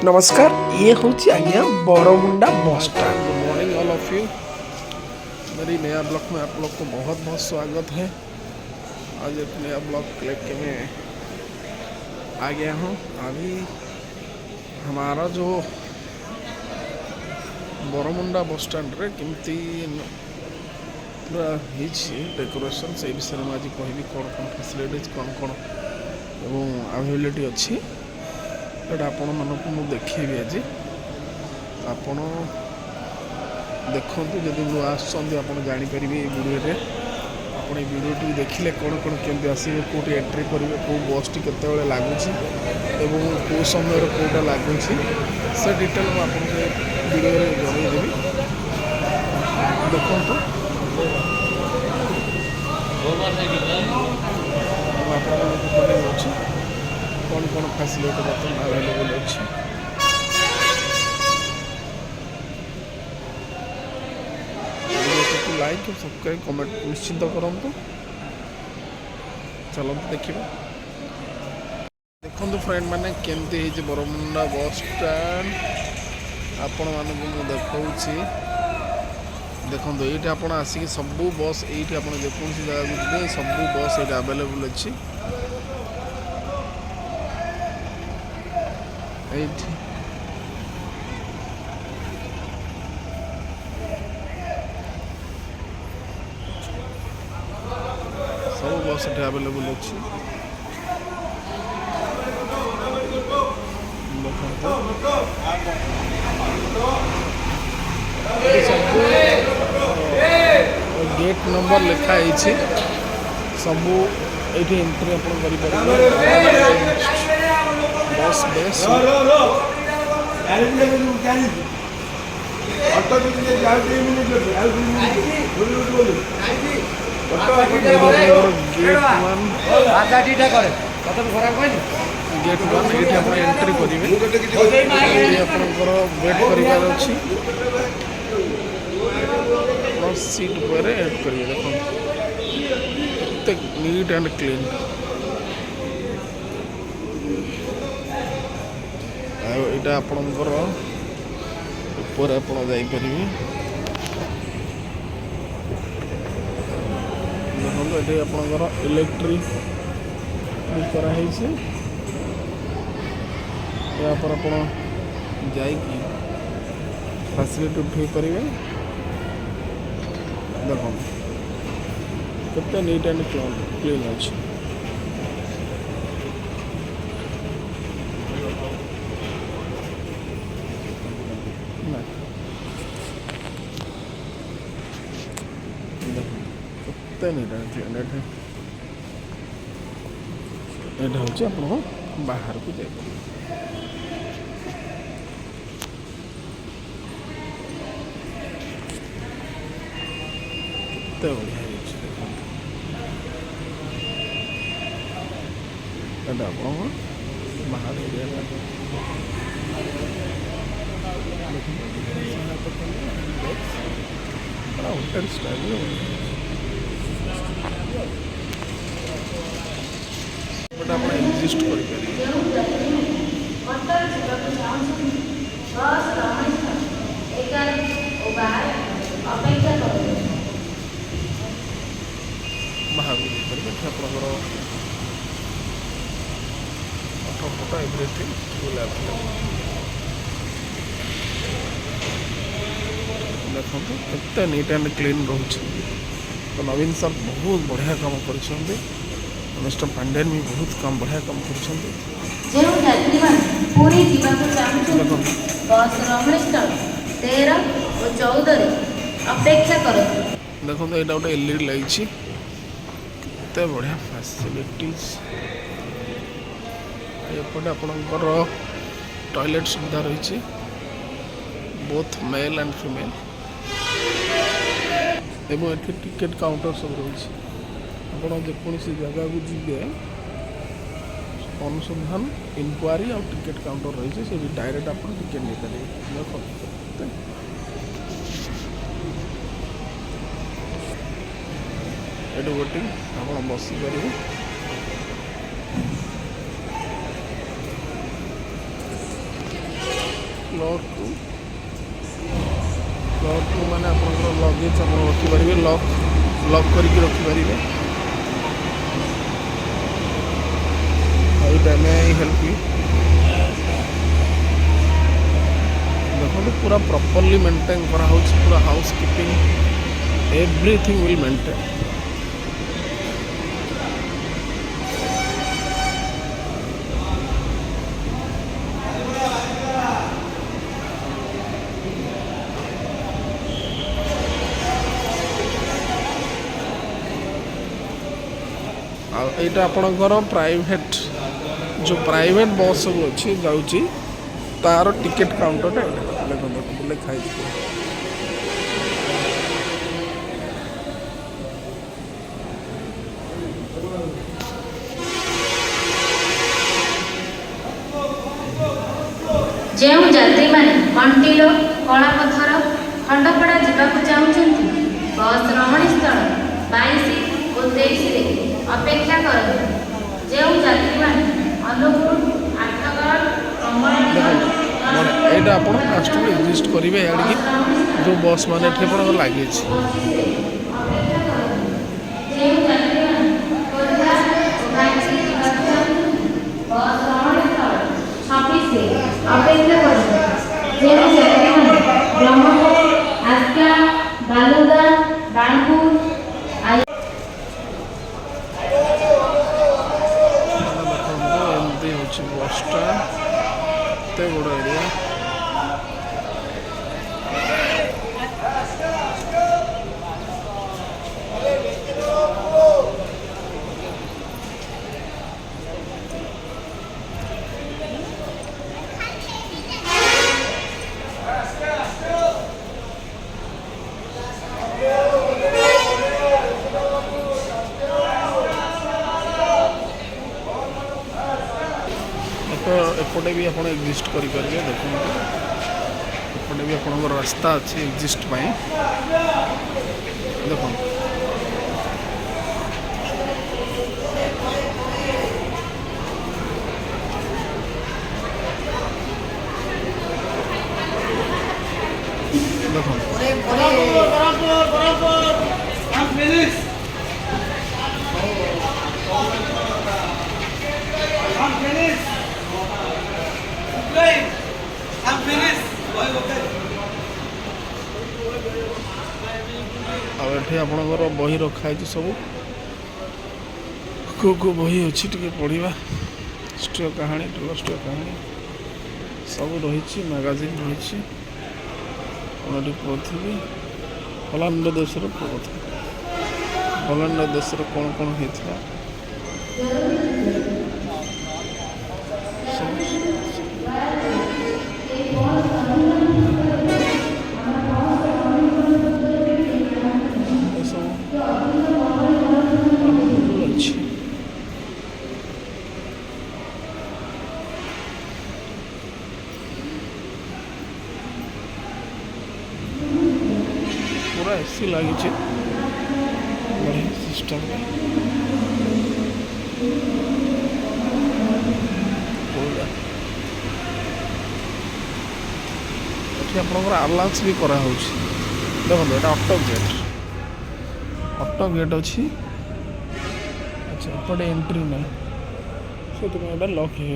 नमस्कार ये हूँ आज्ञा Bermuda bus stand. Good morning all of you. मेरी नया ब्लॉग में आप लोग को बहुत बहुत स्वागत है। आज एक नया ब्लॉग लेके मैं आ गया हूँ। अभी हमारा जो बरमुंडा बस स्टैंड रे केमती पूरा डेकोरेशन से विषय में आज कहबी कौन कौन फैसिलिटीज कौन कौन एवं अवेलेबिलिटी अच्छी एटा आपण मानक मु देखिए आज आपण देखते जदि नुआ आसुँच आप जापर वीडियो आप वीडियो देखिले कौन कौन केमती आसवे कौटी एंट्री करेंगे कौ बस टी केत लगुच कौ समय कौटा लगुच से डिटेल मुझे वीडियो जनईदेवी देखु कौन कौन फैसिलिटी बर्तमान अवेलेबल अच्छी लाइक और सब्सक्राइब कमेंट निश्चिंत करूँ। चलते देखिए देखो फ्रेंड मैंने केमती बरमुंडा बस स्टैंड आपण मानक मुझे देखा देखो ये आप आसिक सबू बस ये जेकोसी जगह को सबू बस ये अवेलेबल अच्छी सब बस ये अवेलेबल अच्छी गेट नंबर लिखाई सबू ये एंट्री आप बस बेस गेट वन ये आप एंट्री करेंगे आपंकर वेट करार अच्छी सीट पर एड करेंगे देखो नीट एंड क्लीन यहाँ आपणकर ऊपर आप जापर देखो ये आपणकर इलेक्ट्रिक भी कराई या पर आप जाइए फैसिलिटी उठे पारे देखो केते नीट एंड क्लीन अच्छे केते नीट एंड क्लीन यहाँ हूँ आप बाहर को जाए बढ़िया आप बाहर एरिया होटेल स्टाइल बट आप एग्जिस्ट बाहर आपंकर ऑटो फोटो एवरीथिंग देखो केते नीट एंड क्लीन रोच तो नवीन सर बहुत बढ़िया काम कर मिस्टर पांडेन भी बहुत काम बढ़िया काम देखो तो यहाँ गोटे एलईडी लगी केते बढ़िया फैसिलिटीज एपटे आपणकर टॉयलेट सुविधा रही बोथ मेल एंड फीमेल एवं ये टिकेट काउंटर सब रही आप जेकोसी जगह को जी अनुसंधान इनक्वारी और टिकेट काउंटर रही से डायरेक्ट आप टिकेट नहीं पारे देखो ये वेटिंग आप बसी पारे କ୍ଲକ୍ ମାନେ ଆପଣଙ୍କର ଲଗେଜ୍ ଆପଣ ରଖିପାରିବେ, ଲକ୍ କରିକି ରଖିପାରିବେ। ଏଇଟା ମେ ଆଇ ହେଲ୍ପ ୟୁ। ଦେଖନ୍ତୁ ପୁରା ପ୍ରପରଲି ମେଣ୍ଟେନ୍ କରାହେଉଛି, ପୁରା house keeping everything will maintain. ଆଉ ଏଇଟା ଆପଣଙ୍କର ପ୍ରାଇଭେଟ୍ ଯେଉଁ ପ୍ରାଇଭେଟ୍ ବସ୍ ସବୁ ଅଛି ଯାଉଛି ତାର ଟିକେଟ୍ କାଉଣ୍ଟରଟା ଏଇଟା ଦେଖନ୍ତୁ ଲେଖା ହେଇଛି। ଯେଉଁ ଯାତ୍ରୀମାନେ କଣ୍ଟିଲୋ, କଳାପଥର, ଖଣ୍ଡପଡ଼ା ଯିବାକୁ ଚାହୁଁଛନ୍ତି, ବସ୍ ରହଣି ସ୍ଥଳ 22 ଓ 23ରେ ଅପେକ୍ଷା କରନ୍ତୁ। ଯେଉଁ ଯାତ୍ରୀମାନେ ଅନୁଗୁଳ, ଆଠଗଡ଼, କମଳାନୀ ଏଇଟା ଆପଣ ଫାଷ୍ଟରୁ ଏକ୍ଜିଷ୍ଟ କରିବେ ଆଡ଼ିକି ଯେଉଁ ବସ୍ ମାନେ ଏଠି ଆପଣଙ୍କର ଲାଗିଛି। ଅପେକ୍ଷା କରନ୍ତୁ। ଯେଉଁ ଯାତ୍ରୀମାନେ ବ୍ରହ୍ମପୁର, ଆସ୍କା, ବାଲୁଗାଁ, ବାଣପୁର ଏମିତି ହେଉଛି ବସ୍ଟା, ଏତେ ବଡ଼ ଏରିଆ। एपटे भी आप एक्जिस्ट करेंगे। देखो एपटे भी आप रास्ता अच्छी एक्जिस्ट देखो ये आपणकर बही रखाई सब को बही अच्छी टे पढ़ा स्टोर कहानी टोल स्टोर कहानी सब रही मैगजीन रही पृथ्वी हॉलैंड देश प्रथम हॉलैंड देश कौन कौन होता पूरा एसी लगी बढ़िया सिस्टम आपंकर आलाउंस भी कराऊँ देखो ये ऑटो गेट अच्छी अच्छा एपटे एंट्री ना से लॉक हो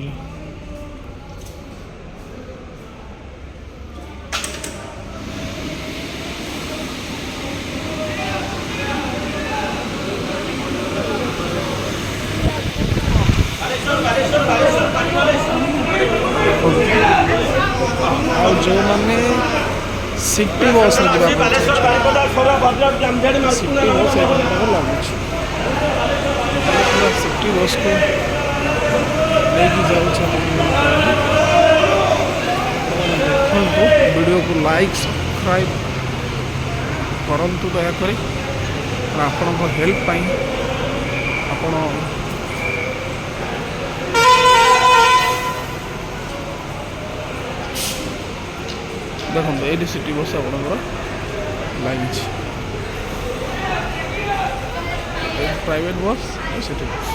जो मैंने सिटी बस सिटी बस लगुच पूरा सिटी बस को लेकिन देखो वीडियो को लाइक सब्सक्राइब करंतु दयाकोरी आपण हेल्प पाई आपण देखो ये सिटी बस आपंकर लगी प्राइवेट बस सिटी बस।